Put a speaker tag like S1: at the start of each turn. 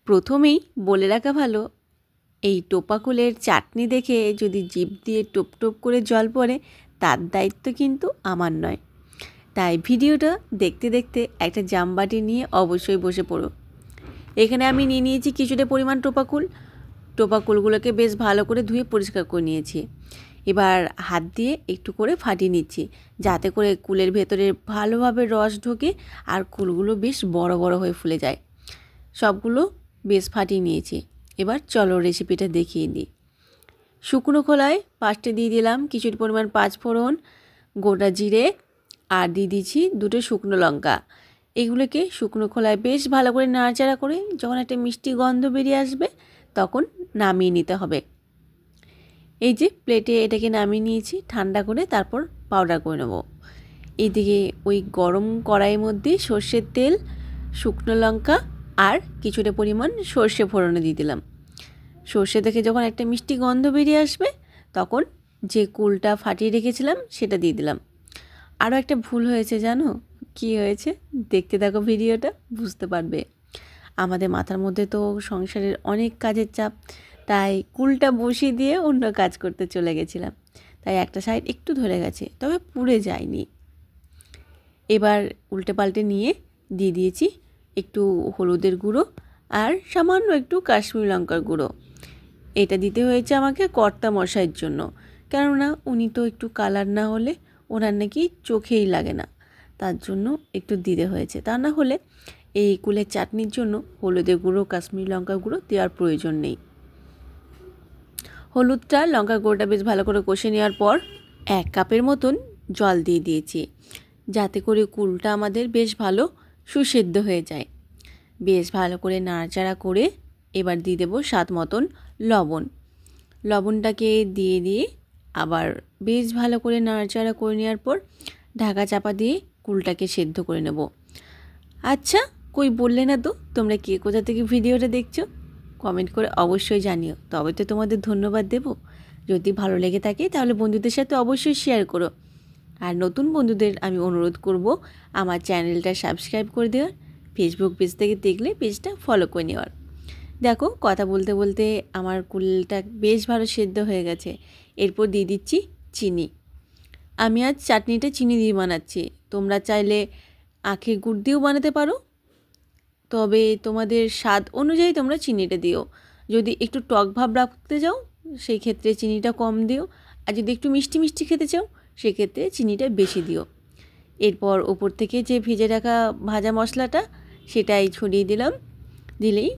S1: প্রথমেই বলে রাখা ভালো, এই টোপা কুলের চাটনি দেখে যদি জিভ দিয়ে টোপ টোপ করে জল পড়ে তার দায়িত্ব কিন্তু আমার নয়। তাই ভিডিওটা দেখতে দেখতে একটা জামবাটি নিয়ে অবশ্যই বসে পড়ো। এখানে আমি নিয়ে নিয়েছি কিছুটা পরিমাণ টোপা কুলগুলোকে বেশ ভালো করে ধুয়ে পরিষ্কার করে নিয়েছি। এবার হাত দিয়ে একটু করে ফাটিয়ে নিচ্ছি, যাতে করে কুলের ভেতরে ভালোভাবে রস ঢোকে আর কুলগুলো বেশ বড় বড় হয়ে ফুলে যায়। সবগুলো বেশ ফাটিয়ে নিয়েছি। এবার চলো রেসিপিটা দেখিয়ে দিই। শুকনো খোলায় পাঁচটা দিয়ে দিলাম কিছু পরিমাণ পাঁচফোড়ন, গোটা জিরে আর দিয়ে দিচ্ছি দুটো শুকনো লঙ্কা। এগুলোকে শুকনো খোলায় বেশ ভালো করে নাড়াচাড়া করে যখন একটা মিষ্টি গন্ধ বেরিয়ে আসবে তখন নামিয়ে নিতে হবে। এই যে প্লেটে এটাকে নামিয়ে নিয়েছি ঠান্ডা করে, তারপর পাউডার করে নেব। এইদিকে ওই গরম কড়াইয়ের মধ্যে সর্ষের তেল, শুকনো লঙ্কা আর কিছুটা পরিমাণ সর্ষে ফোড়নে দিয়ে দিলাম। সর্ষে থেকে যখন একটা মিষ্টি গন্ধ বেরিয়ে আসবে তখন যে কুলটা ফাটিয়ে রেখেছিলাম সেটা দিয়ে দিলাম। আরও একটা ভুল হয়েছে, জানো কি হয়েছে? দেখতে থাকো ভিডিওটা, বুঝতে পারবে। আমাদের মাথার মধ্যে তো সংসারের অনেক কাজের চাপ, তাই কুলটা বসিয়ে দিয়ে অন্য কাজ করতে চলে গেছিলাম, তাই একটা সাইড একটু ধরে গেছে, তবে পুড়ে যায়নি। এবার উল্টে পাল্টে নিয়ে দিয়ে দিয়েছি একটু হলুদের গুঁড়ো আর সামান্য একটু কাশ্মীরি লঙ্কার গুঁড়ো। এটা দিতে হয়েছে আমাকে কর্তা মশাইয়ের জন্য, কেননা উনি তো একটু কালার না হলে ওনার নাকি চোখেই লাগে না, তার জন্য একটু দিতে হয়েছে। তা না হলে এই কুলের চাটনির জন্য হলুদের গুঁড়ো, কাশ্মীরি লঙ্কার গুঁড়ো দেওয়ার প্রয়োজন নেই। হলুদটা, লঙ্কার গুঁড়োটা বেশ ভালো করে কষে নেওয়ার পর 1 কাপের মতন জল দিয়ে দিয়েছি, যাতে করে কুলটা আমাদের বেশ ভালো সুসেদ্ধ হয়ে যায়। বেশ ভালো করে নাড়াচাড়া করে এবার দিয়ে দেবো স্বাদ মতন লবণ। লবণটাকে দিয়ে আবার বেশ ভালো করে নাড়াচাড়া করে নেওয়ার পর ঢাকা চাপা দিয়ে কুলটাকে সেদ্ধ করে নেব। আচ্ছা, কই বললে না তো তোমরা কে কোথা থেকে ভিডিওটা দেখছো? কমেন্ট করে অবশ্যই জানিও, তবে তো তোমাদের ধন্যবাদ দেব। যদি ভালো লেগে থাকে তাহলে বন্ধুদের সাথে অবশ্যই শেয়ার করো। আর নতুন বন্ধুদের আমি অনুরোধ করব আমার চ্যানেলটা সাবস্ক্রাইব করে দেওয়ার, ফেসবুক পেজ থেকে দেখলে পেজটা ফলো করে নেওয়ার। দেখো কথা বলতে বলতে আমার কুলটা বেশ ভালো সেদ্ধ হয়ে গেছে। এরপর দিয়ে দিচ্ছি চিনি। আমি আজ চাটনিটা চিনি দিয়ে বানাচ্ছি, তোমরা চাইলে আখের গুড় দিয়েও বানাতে পারো, তবে তোমাদের স্বাদ অনুযায়ী তোমরা চিনিটা দিও। যদি একটু টক ভাব রাখতে চাও সেই ক্ষেত্রে চিনিটা কম দিও, আর যদি একটু মিষ্টি মিষ্টি খেতে চাও সেক্ষেত্রে চিনিটা বেশি দিও। এরপর ওপর থেকে যে ভেজে রাখা ভাজা মশলাটা সেটাই ছড়িয়ে দিলাম, দিলেই